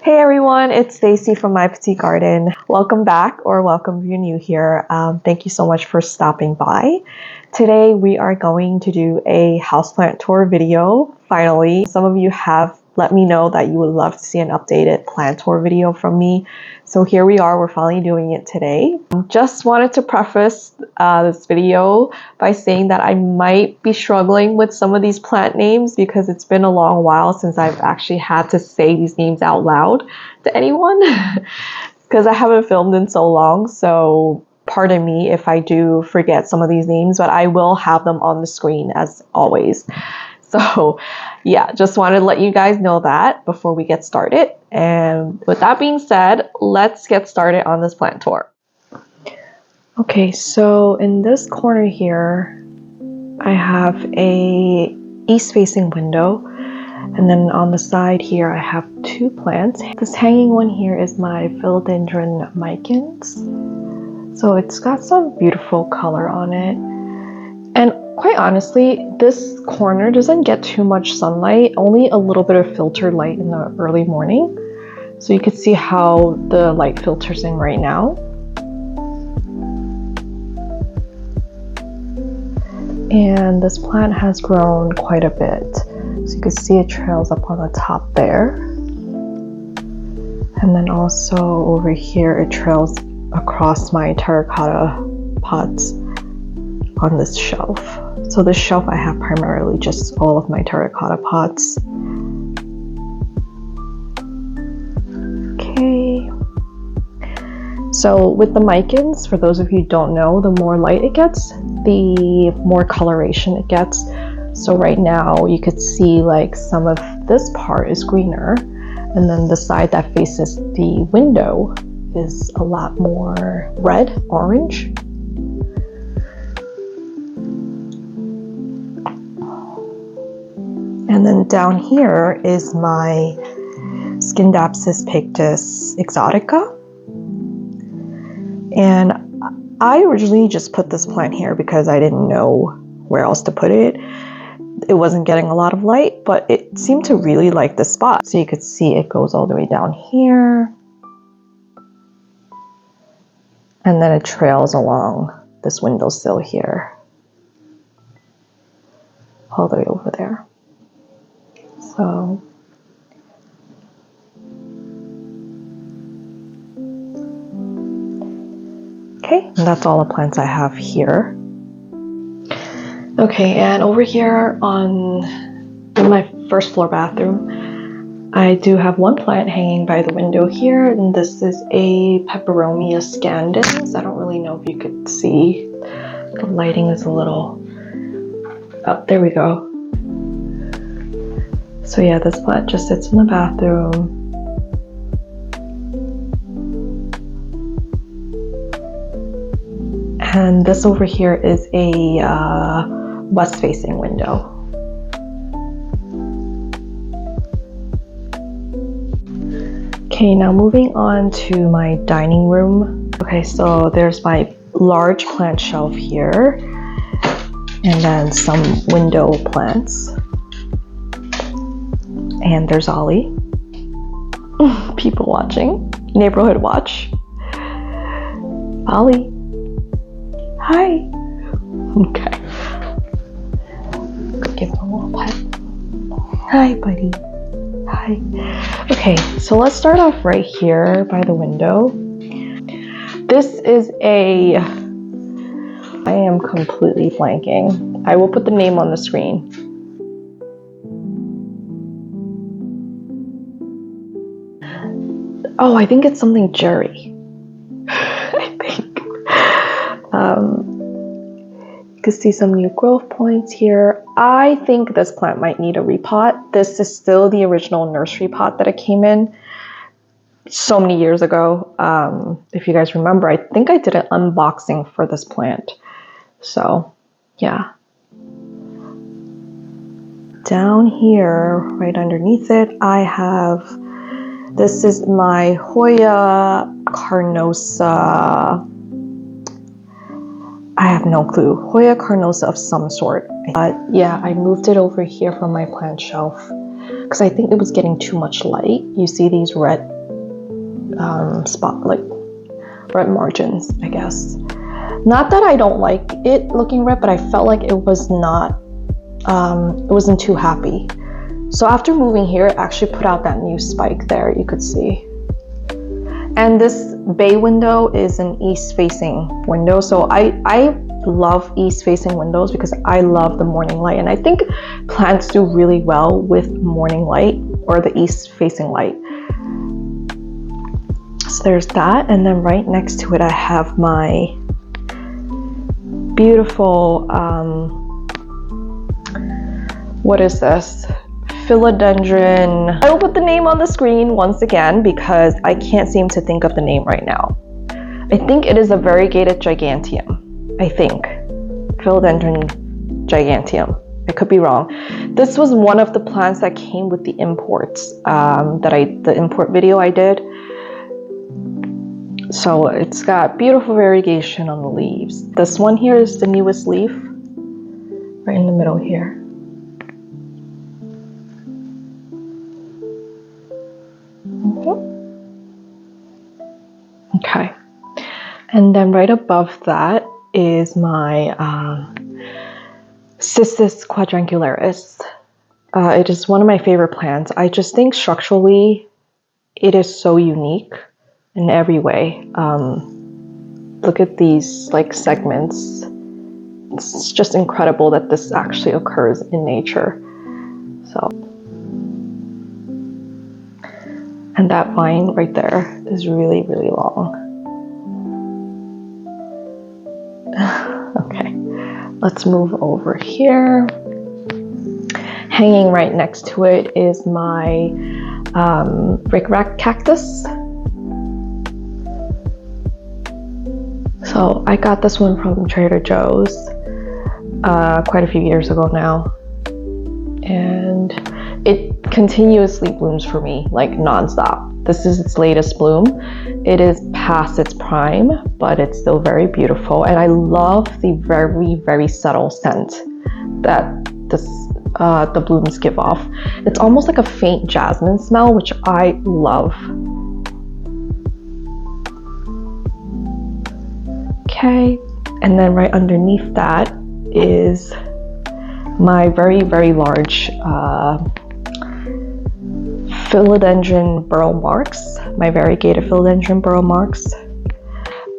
Hey everyone, it's Stacy from My Petite Garden. Welcome back, or welcome if you're new here. Thank you so much for stopping by. Today we are going to do a houseplant tour video. Finally, some of you have let me know that you would love to see an updated plant tour video from me. So here we are, we're finally doing it today. Just wanted to preface this video by saying that I might be struggling with some of these plant names because it's been a long while since I've actually had to say these names out loud to anyone because I haven't filmed in so long. So pardon me if I do forget some of these names, but I will have them on the screen as always. So yeah, just wanted to let you guys know that before we get started. And with that being said, let's get started on this plant tour. Okay, so in this corner here, I have a east-facing window. And then on the side here, I have two plants. This hanging one here is my philodendron micans. So it's got some beautiful color on it. And quite honestly, this corner doesn't get too much sunlight, only a little bit of filtered light in the early morning. So you can see how the light filters in right now. And this plant has grown quite a bit. So you can see it trails up on the top there. And then also over here, it trails across my terracotta pots on this shelf. So this shelf I have primarily just all of my terracotta pots. Okay. So with the micans, for those of you who don't know, the more light it gets, the more coloration it gets. So right now you could see like some of this part is greener, and then the side that faces the window is a lot more red, orange. And then down here is my Scindapsus pictus exotica. And I originally just put this plant here because I didn't know where else to put it. It wasn't getting a lot of light, but it seemed to really like the spot. So you could see it goes all the way down here. And then it trails along this windowsill here, all the way over there. So okay, and that's all the plants I have here. Okay, and over here in my first floor bathroom, I do have one plant hanging by the window here, and this is a Peperomia scandens. I don't really know if you could see. The lighting is a little... Oh, there we go. So yeah, this plant just sits in the bathroom. And this over here is a west-facing window. Okay, now moving on to my dining room. Okay, so there's my large plant shelf here, and then some window plants. And there's Ollie. People watching. Neighborhood watch. Ollie. Hi. Okay. Go give him a little pet. Hi, buddy. Hi. Okay, so let's start off right here by the window. This is I am completely blanking. I will put the name on the screen. Oh, I think it's something Jerry. I think. You can see some new growth points here. I think this plant might need a repot. This is still the original nursery pot that it came in so many years ago. If you guys remember, I think I did an unboxing for this plant. So, yeah. Down here, right underneath it, I have... This is my Hoya carnosa. I have no clue. Hoya carnosa of some sort. Yeah, I moved it over here from my plant shelf because I think it was getting too much light. You see these red spot, like red margins, I guess. Not that I don't like it looking red, but I felt like it was not, it wasn't too happy. So after moving here, it actually put out that new spike there, you could see. And this bay window is an east-facing window. So I love east-facing windows because I love the morning light. And I think plants do really well with morning light or the east-facing light. So there's that. And then right next to it, I have my beautiful, what is this? Philodendron. I will put the name on the screen once again because I can't seem to think of the name right now. I think it is a variegated giganteum. I think. Philodendron giganteum. I could be wrong. This was one of the plants that came with the imports, the import video I did. So it's got beautiful variegation on the leaves. This one here is the newest leaf, right in the middle here. Okay, and then right above that is my Cistus quadrangularis. It is one of my favorite plants. I just think structurally it is so unique in every way. Look at these like segments. It's just incredible that this actually occurs in nature. So, and that vine right there is really, really long. Okay, let's move over here. Hanging right next to it is my rickrack cactus. So I got this one from Trader Joe's quite a few years ago now. And it continuously blooms for me, like nonstop. This is its latest bloom. It is past its prime, but it's still very beautiful. And I love the very, very subtle scent that the blooms give off. It's almost like a faint jasmine smell, which I love. Okay, and then right underneath that is my very, very large philodendron burrow marks, my variegated philodendron burrow marks.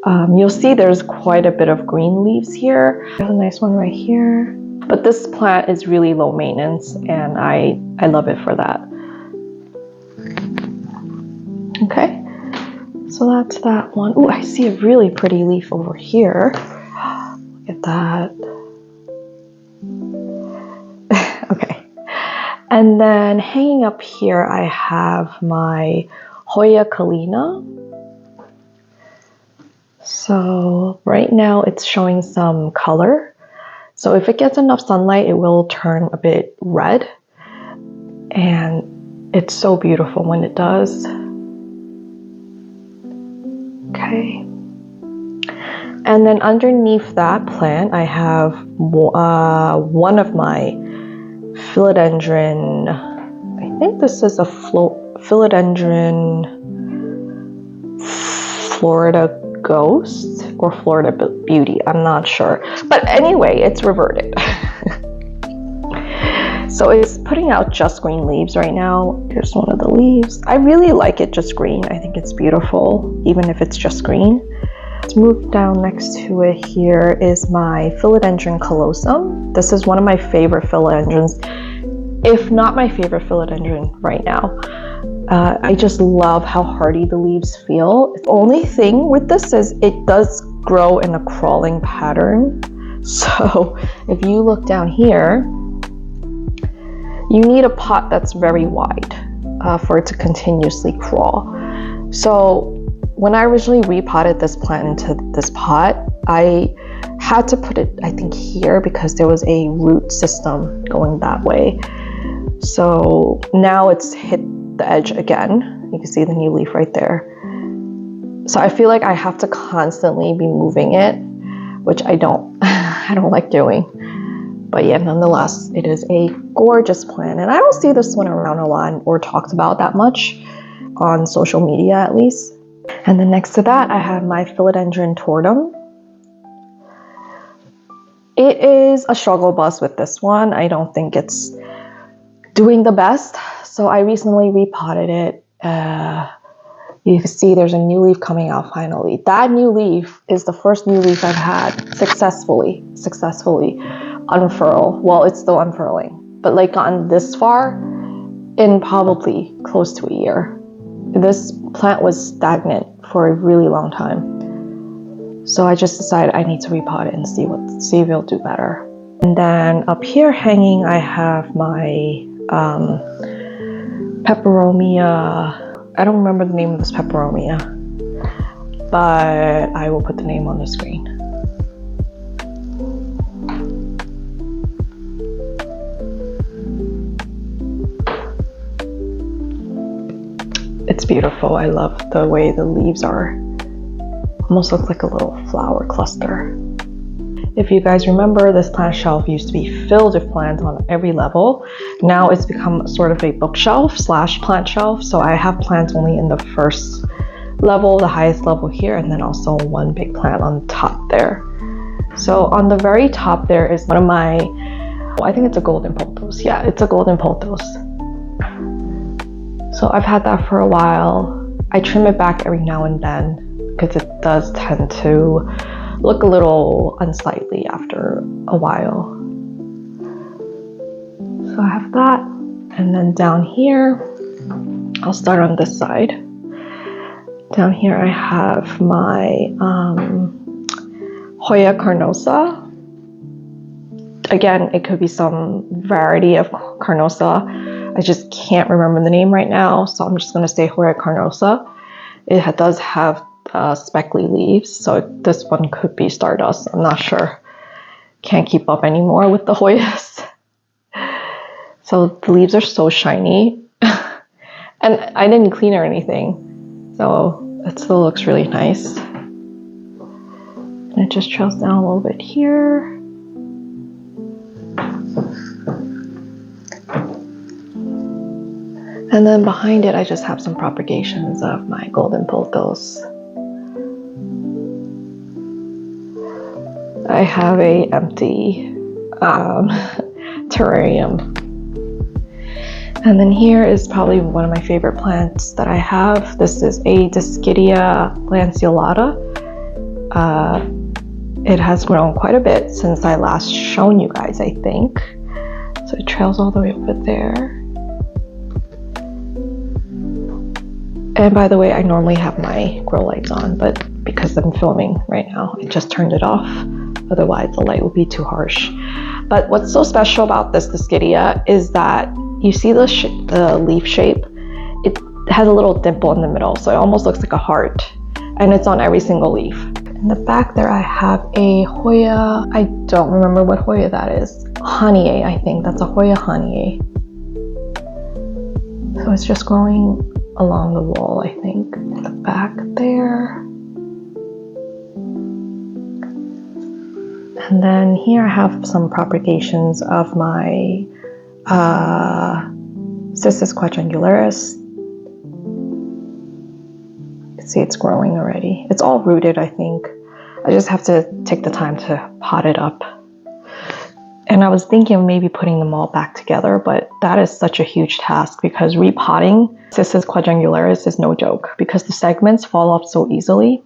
You'll see there's quite a bit of green leaves here. There's a nice one right here. But this plant is really low maintenance and I love it for that. Okay, so that's that one. Oh, I see a really pretty leaf over here. Look at that. Okay. And then hanging up here, I have my Hoya Kalina. So right now it's showing some color. So if it gets enough sunlight, it will turn a bit red. And it's so beautiful when it does. Okay. And then underneath that plant, I have one of my philodendron, I think this is a philodendron Florida Ghost or Florida Beauty, I'm not sure. But anyway, it's reverted. So it's putting out just green leaves right now. Here's one of the leaves. I really like it just green. I think it's beautiful, even if it's just green. Let's move down next to it. Here is my philodendron callosum. This is one of my favorite philodendrons, if not my favorite philodendron right now. I just love how hardy the leaves feel. The only thing with this is it does grow in a crawling pattern. So if you look down here, you need a pot that's very wide for it to continuously crawl. So when I originally repotted this plant into this pot, I had to put it, I think, here because there was a root system going that way. So now it's hit the edge again. You can see the new leaf right there. So I feel like I have to constantly be moving it, which I don't like doing. But yeah, nonetheless, it is a gorgeous plant. And I don't see this one around a lot or talked about that much on social media, at least. And then next to that, I have my philodendron tortum. It is a struggle bus with this one. I don't think it's doing the best. So I recently repotted it. You can see there's a new leaf coming out finally. That new leaf is the first new leaf I've had successfully unfurl. Well, it's still unfurling, but like gotten this far in probably close to a year. This plant was stagnant for a really long time. So I just decided I need to repot it and see if it'll do better. And then up here hanging, I have my peperomia. I don't remember the name of this peperomia, but I will put the name on the screen. It's beautiful. I love the way the leaves are. Almost looks like a little flower cluster. If you guys remember, this plant shelf used to be filled with plants on every level. Now it's become sort of a bookshelf / plant shelf. So I have plants only in the first level, the highest level here, and then also one big plant on top there. So on the very top there is one of my, I think it's a golden pothos. Yeah, it's a golden pothos. So I've had that for a while. I trim it back every now and then because it does tend to look a little unsightly after a while. So I have that, and then down here, I'll start on this side. Down here I have my Hoya carnosa. Again, it could be some variety of carnosa. I just can't remember the name right now, so I'm just going to say Hoya carnosa. It does have speckly leaves, so this one could be Stardust. I'm not sure. Can't keep up anymore with the Hoyas. So the leaves are so shiny. And I didn't clean or anything, so it still looks really nice. And it just trails down a little bit here. And then behind it, I just have some propagations of my golden pothos. I have a empty terrarium. And then here is probably one of my favorite plants that I have. This is a Dischidia lanceolata. It has grown quite a bit since I last shown you guys, I think. So it trails all the way over there. And by the way, I normally have my grow lights on, but because I'm filming right now, I just turned it off. Otherwise, the light would be too harsh. But what's so special about this Dischidia is that you see the leaf shape. It has a little dimple in the middle, so it almost looks like a heart. And it's on every single leaf. In the back there, I have a Hoya. I don't remember what Hoya that is. Honey, I think. That's a Hoya honey. So it's just growing along the wall, I think. In the back there. And then here I have some propagations of my Cissus quadrangularis. You can see it's growing already. It's all rooted, I think. I just have to take the time to pot it up. And I was thinking of maybe putting them all back together, but that is such a huge task because repotting Cissus quadrangularis is no joke because the segments fall off so easily.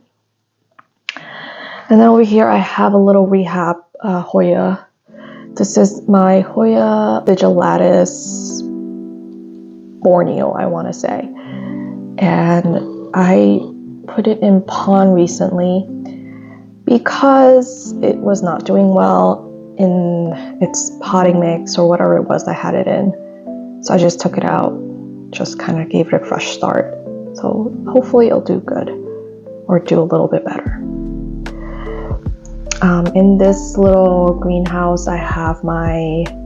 And then over here I have a little rehab Hoya. This is my Hoya vigillatus Borneo, I want to say. And I put it in pond recently because it was not doing well in its potting mix or whatever it was I had it in. So I just took it out, just kind of gave it a fresh start. So hopefully it'll do good or do a little bit better. In this little greenhouse, I have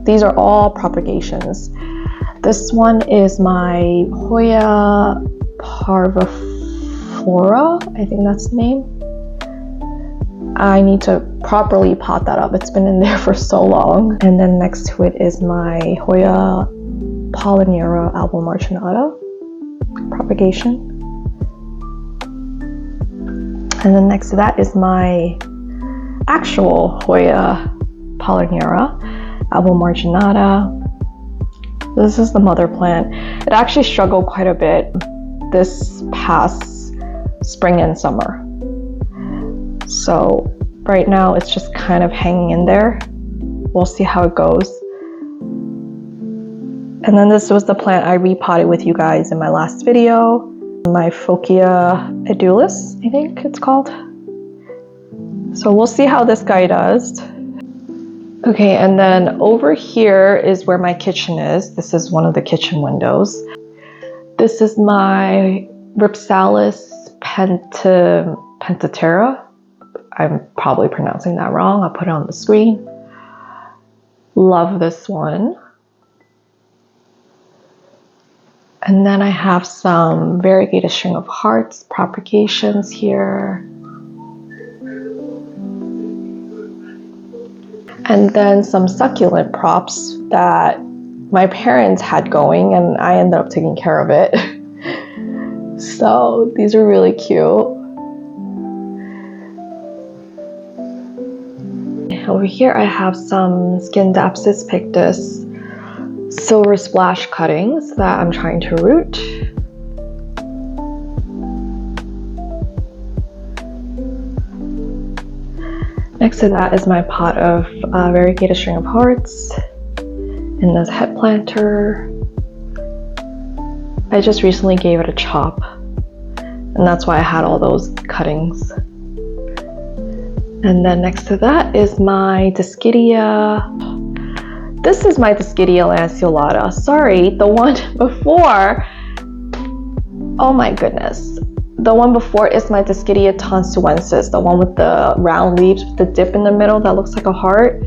these are all propagations. This one is my Hoya parviflora, I think that's the name. I need to properly pot that up. It's been in there for so long. And then next to it is my Hoya Pollinera albomarginata propagation. And then next to that is my actual Hoya polyneura, Alba marginata. This is the mother plant. It actually struggled quite a bit this past spring and summer. So right now it's just kind of hanging in there. We'll see how it goes. And then this was the plant I repotted with you guys in my last video. My Fokia edulis, I think it's called. So we'll see how this guy does. Okay, and then over here is where my kitchen is. This is one of the kitchen windows. This is my Ripsalis pentatera. I'm probably pronouncing that wrong. I'll put it on the screen. Love this one. And then I have some variegated string of hearts propagations here. And then some succulent props that my parents had going and I ended up taking care of it. So these are really cute. Over here I have some Scindapsus pictus silver splash cuttings that I'm trying to root. Next to that is my pot of variegated string of hearts and this head planter. I just recently gave it a chop and that's why I had all those cuttings. And then next to that is my Dischidia. This is my Dischidia lanceolata. Sorry, the one before, oh my goodness. The one before is my Dischidia tonsuensis, the one with the round leaves with the dip in the middle that looks like a heart.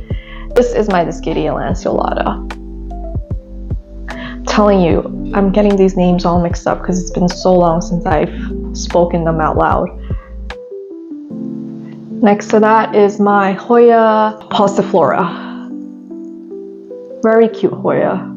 This is my Dischidia lanceolata. I'm telling you, I'm getting these names all mixed up because it's been so long since I've spoken them out loud. Next to that is my Hoya pauciflora. Very cute Hoya.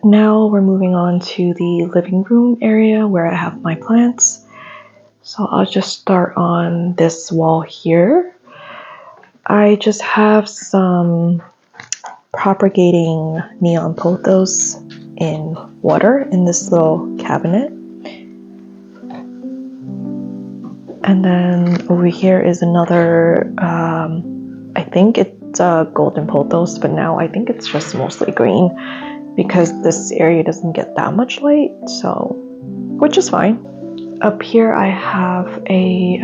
Now we're moving on to the living room area where I have my plants. So I'll just start on this wall here. I just have some propagating neon pothos in water in this little cabinet. And then over here is another, I think it's golden pothos, but now I think it's just mostly green because this area doesn't get that much light, so, which is fine. Up here I have a,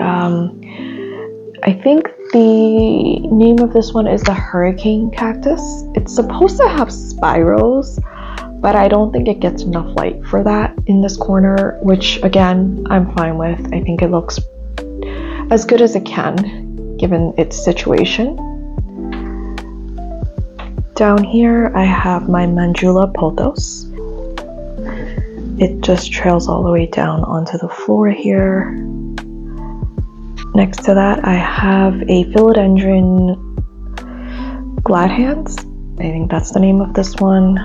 I think the name of this one is the hurricane cactus. It's supposed to have spiros, but I don't think it gets enough light for that in this corner, which again, I'm fine with. I think it looks as good as it can, given its situation. Down here, I have my Manjula pothos. It just trails all the way down onto the floor here. Next to that, I have a philodendron glad hands. I think that's the name of this one.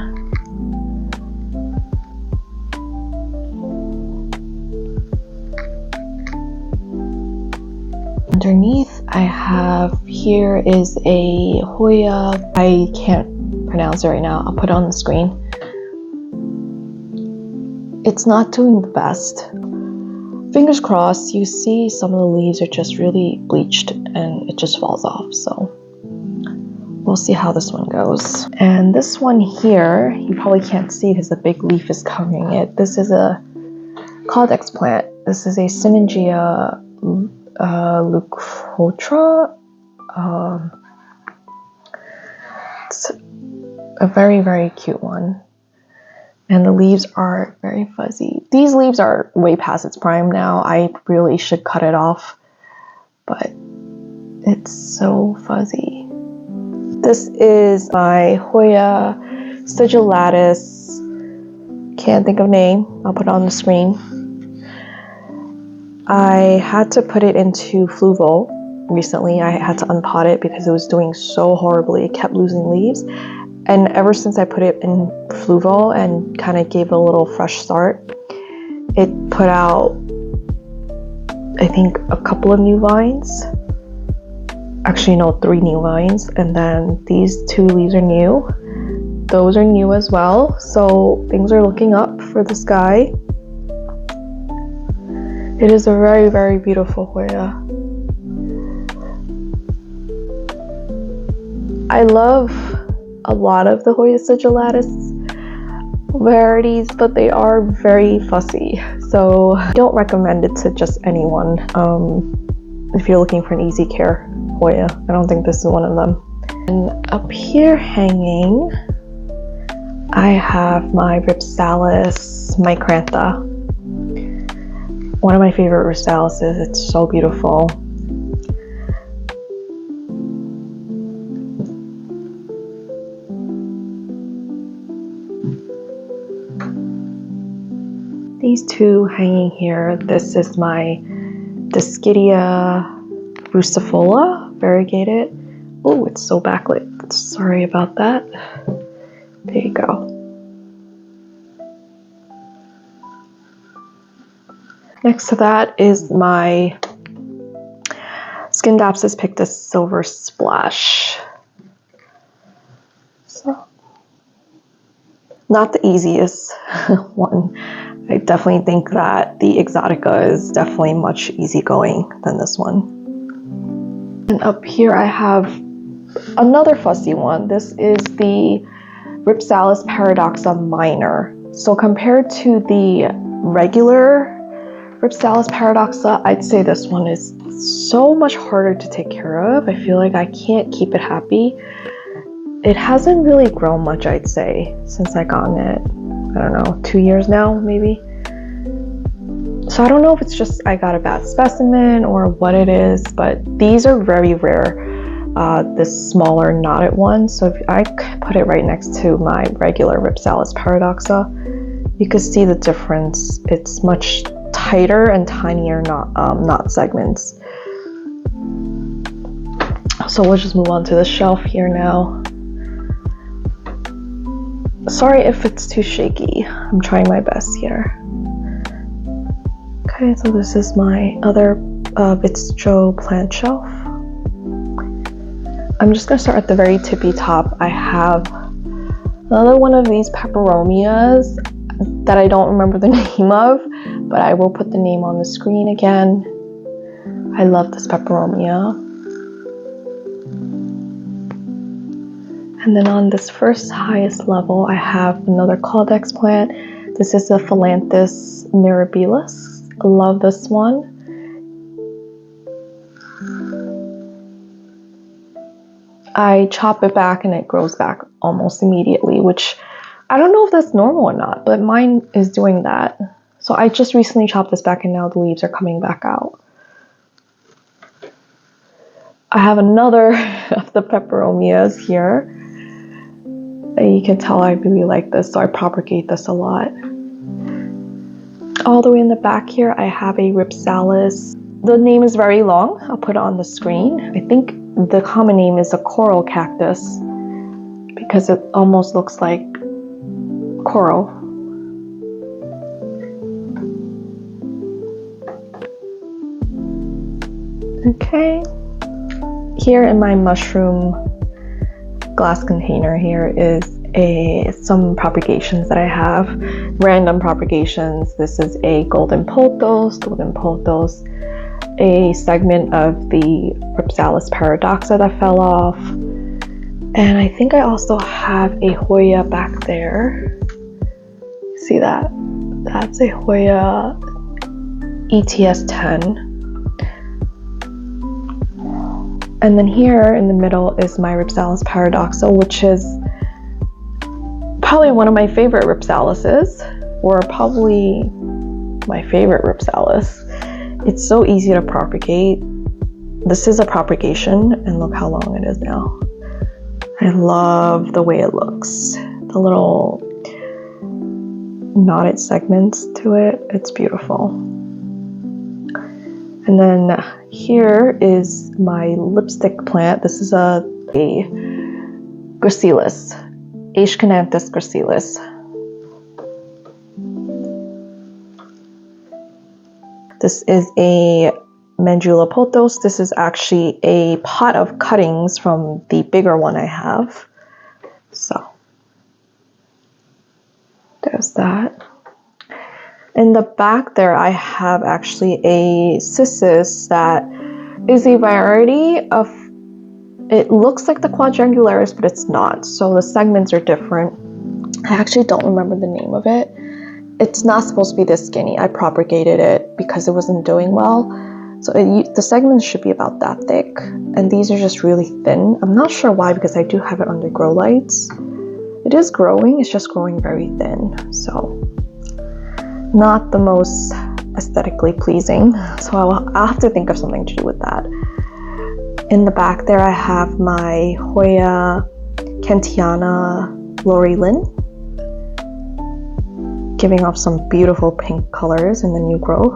Underneath, I have here is a Hoya. I can't pronounce it right now. I'll put it on the screen. It's not doing the best. Fingers crossed. You see some of the leaves are just really bleached and it just falls off. So we'll see how this one goes. And this one here, you probably can't see because the big leaf is covering it. This is a Caudex plant. This is a Sinningia leucotra. It's a very, very cute one. And the leaves are very fuzzy. These leaves are way past its prime now. I really should cut it off, but it's so fuzzy. This is my Hoya sigillatus. Can't think of name. I'll put it on the screen. I had to put it into Fluval recently. I had to unpot it because it was doing so horribly. It kept losing leaves. And ever since I put it in Fluval and kind of gave it a little fresh start, it put out, I think, a couple of new vines. Actually, no, 3 new vines. And then these 2 leaves are new. Those are new as well. So things are looking up for this guy. It is a very, very beautiful Hoya. I love a lot of the Hoya sigillatus varieties, but they are very fussy. So I don't recommend it to just anyone. If you're looking for an easy care Hoya, I don't think this is one of them. And up here hanging, I have my Ripsalis micrantha. One of my favorite Ripsalises. It's so beautiful. These 2 hanging here, this is my Discidia rustifolia variegated. Oh, it's so backlit. Sorry about that. There you go. Next to that is my Scindapsus pictus silver splash. So, not the easiest one. I definitely think that the Exotica is definitely much easygoing than this one. And up here I have another fussy one. This is the Ripsalis paradoxa minor. So compared to the regular Ripsalis paradoxa, I'd say this one is so much harder to take care of. I feel like I can't keep it happy. It hasn't really grown much, I'd say, since I gotten it. I don't know, 2 years now, maybe. So I don't know if it's just I got a bad specimen or what it is, but these are very rare, this smaller knotted one. So if I put it right next to my regular Ripsalis paradoxa, you can see the difference. It's much tighter and tinier knot segments. So we'll just move on to the shelf here now. Sorry if it's too shaky. I'm trying my best here. Okay, so this is my other Bitstro plant shelf. I'm just gonna start at the very tippy top. I have another one of these peperomias that I don't remember the name of, but I will put the name on the screen again. I love this peperomia. And then on this first highest level, I have another Caldex plant. This is a Philanthus mirabilis. I love this one. I chop it back and it grows back almost immediately, which I don't know if that's normal or not, but mine is doing that. So I just recently chopped this back and now the leaves are coming back out. I have another of the peperomias here. You can tell I really like this, so I propagate this a lot. All the way in the back here, I have a Ripsalis. The name is very long. I'll put it on the screen. I think the common name is a coral cactus because it almost looks like coral. Okay. Here in my mushroom glass container here is some propagations that I have, random propagations. This is a golden pothos, a segment of the Ripsalis paradoxa that fell off, and I think I also have a Hoya back there. See that? That's a Hoya ETS 10. And then here in the middle is my Ripsalis paradoxa, which is probably one of my favorite Ripsalises, or probably my favorite Ripsalis. It's so easy to propagate. This is a propagation, and look how long it is now. I love the way it looks. The little knotted segments to it. It's beautiful. And then here is my lipstick plant. This is a gracilis, Aschenanthus gracilis. This is a Mandula pothos. This is actually a pot of cuttings from the bigger one I have. So there's that. In the back there, I have actually a cissus that is a variety of, it looks like the quadrangularis, but it's not. So the segments are different. I actually don't remember the name of it. It's not supposed to be this skinny. I propagated it because it wasn't doing well. So the segments should be about that thick. And these are just really thin. I'm not sure why, because I do have it under grow lights. It is growing, it's just growing very thin. So not the most aesthetically pleasing. So I'll have to think of something to do with that. In the back there, I have my Hoya Kentiana Lori Lynn, giving off some beautiful pink colors in the new growth.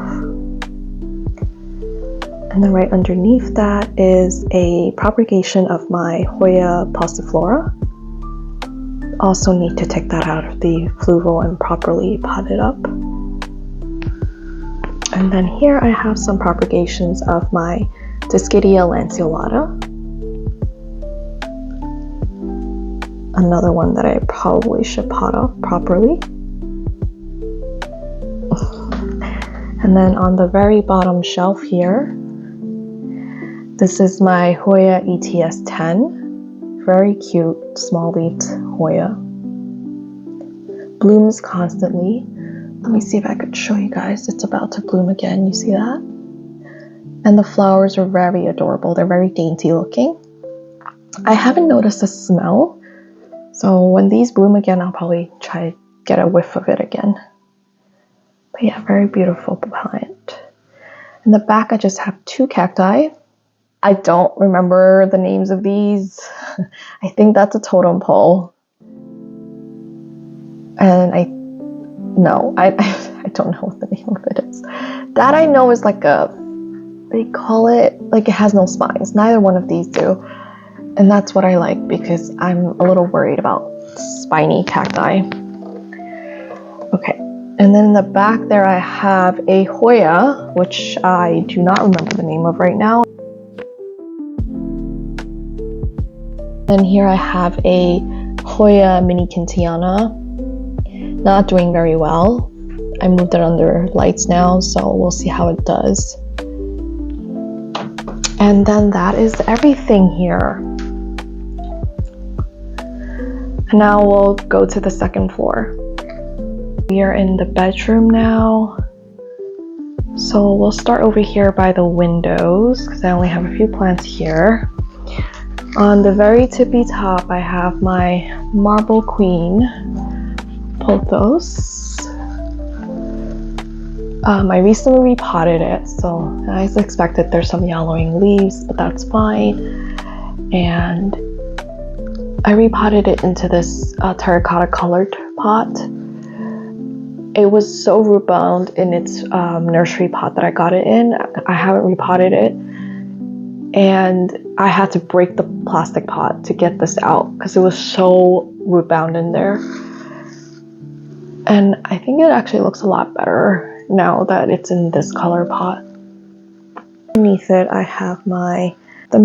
And then right underneath that is a propagation of my Hoya passiflora. Also need to take that out of the fluval and properly pot it up. And then here I have some propagations of my Discidia lanceolata. Another one that I probably should pot up properly. And then on the very bottom shelf here, this is my Hoya ETS 10. Very cute, small-leaved Hoya. Blooms constantly. Let me see if I could show you guys. It's about to bloom again, you see that? And the flowers are very adorable. They're very dainty looking. I haven't noticed a smell, so when these bloom again, I'll probably try to get a whiff of it again. But yeah, very beautiful plant. In the back, I just have two cacti. I don't remember the names of these. I think that's a totem pole. And I don't know what the name of it is. That I know is like they call it, like it has no spines. Neither one of these do. And that's what I like because I'm a little worried about spiny cacti. Okay. And then in the back there, I have a Hoya, which I do not remember the name of right now. And here I have a Hoya mini Kentiana. Not doing very well. I moved it under lights now, so we'll see how it does. And then that is everything here. And now we'll go to the second floor. We are in the bedroom now. So we'll start over here by the windows because I only have a few plants here. On the very tippy top, I have my Marble Queen pothos. I recently repotted it, so as expected there's some yellowing leaves, but that's fine. And I repotted it into this terracotta colored pot. It was so root bound in its nursery pot that I got it in. I haven't repotted it, and I had to break the plastic pot to get this out because it was so root bound in there. And I think it actually looks a lot better now that it's in this color pot. Underneath it, I have the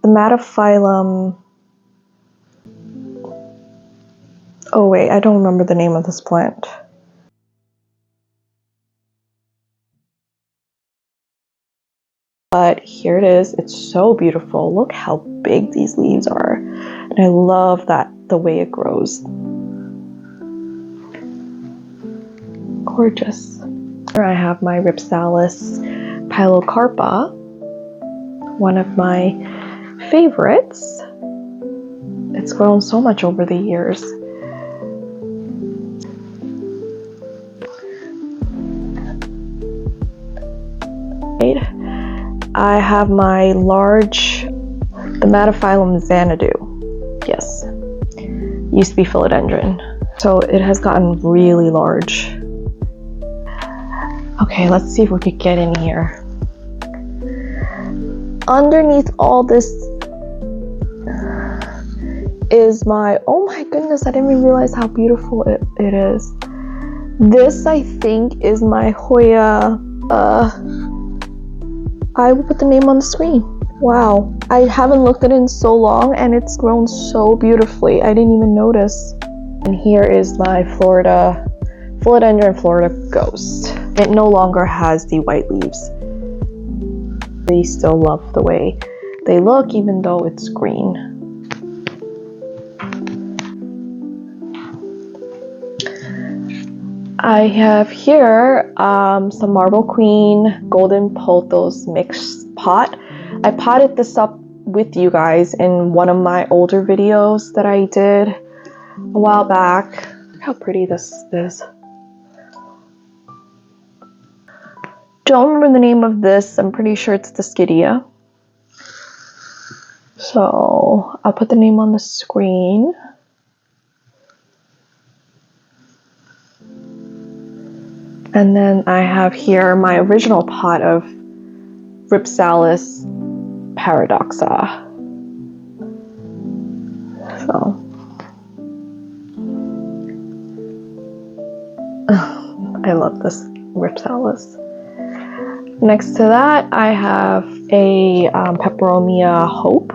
Matophyllum. Oh wait, I don't remember the name of this plant. But here it is. It's so beautiful. Look how big these leaves are. And I love the way it grows. Gorgeous. Here I have my Ripsalis pilocarpa, one of my favorites. It's grown so much over the years. I have my the Matophyllum Xanadu. Yes, used to be philodendron. So it has gotten really large. Okay, let's see if we could get in here. underneath all this is my, oh my goodness, I didn't even realize how beautiful it is. This, I think, is my Hoya. I will put the name on the screen. Wow, I haven't looked at it in so long and it's grown so beautifully. I didn't even notice. And here is my philodendron Florida Ghost. It no longer has the white leaves. They still love the way they look even though it's green. I have here some Marble Queen Golden Pothos mixed pot. I potted this up with you guys in one of my older videos that I did a while back. Look how pretty this is. Don't remember the name of this. I'm pretty sure it's the Skydia. So I'll put the name on the screen. And then I have here my original pot of Rhipsalis paradoxa. So I love this Rhipsalis. Next to that, I have a Peperomia Hope,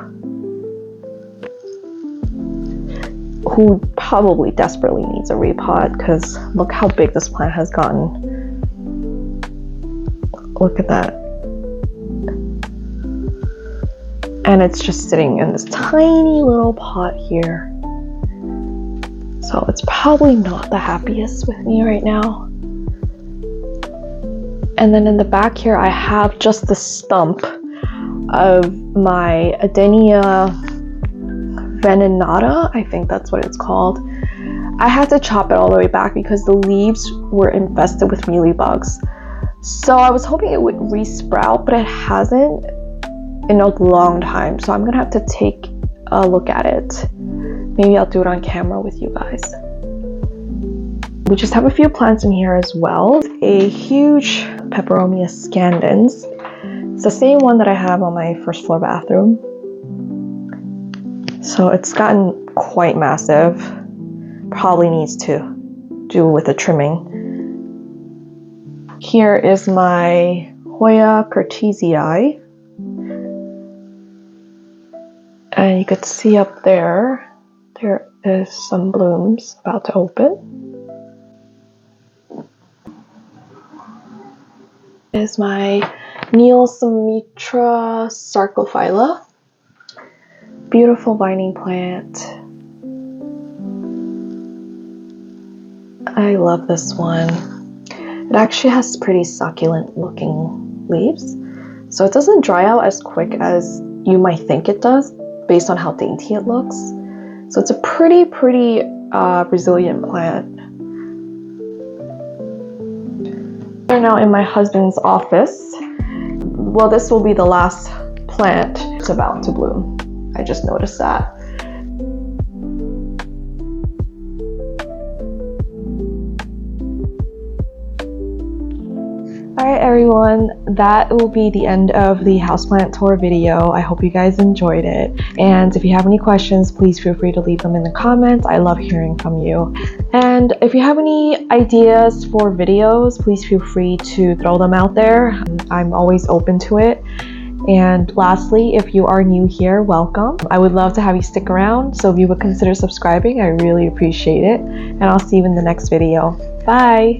who probably desperately needs a repot because look how big this plant has gotten. Look at that. And it's just sitting in this tiny little pot here. So it's probably not the happiest with me right now. And then in the back here, I have just the stump of my Adenia venenata. I think that's what it's called. I had to chop it all the way back because the leaves were infested with mealybugs. So I was hoping it would resprout, but it hasn't in a long time. So I'm gonna have to take a look at it. Maybe I'll do it on camera with you guys. We just have a few plants in here as well. A huge Peperomia scandens. It's the same one that I have on my first floor bathroom. So it's gotten quite massive. Probably needs to do with the trimming. Here is my Hoya Curtisii. And you could see up there, there is some blooms about to open. Is my Neil Sumitra Sarcophylla. Beautiful vining plant. I love this one. It actually has pretty succulent looking leaves. So it doesn't dry out as quick as you might think it does based on how dainty it looks. So it's a pretty resilient plant. We're now in my husband's office. Well, this will be the last plant. It's about to bloom. I just noticed that. Alright everyone, that will be the end of the houseplant tour video. I hope you guys enjoyed it. And if you have any questions, please feel free to leave them in the comments. I love hearing from you. And if you have any ideas for videos, please feel free to throw them out there. I'm always open to it. And lastly, if you are new here, welcome. I would love to have you stick around, so if you would consider subscribing, I really appreciate it. And I'll see you in the next video. Bye!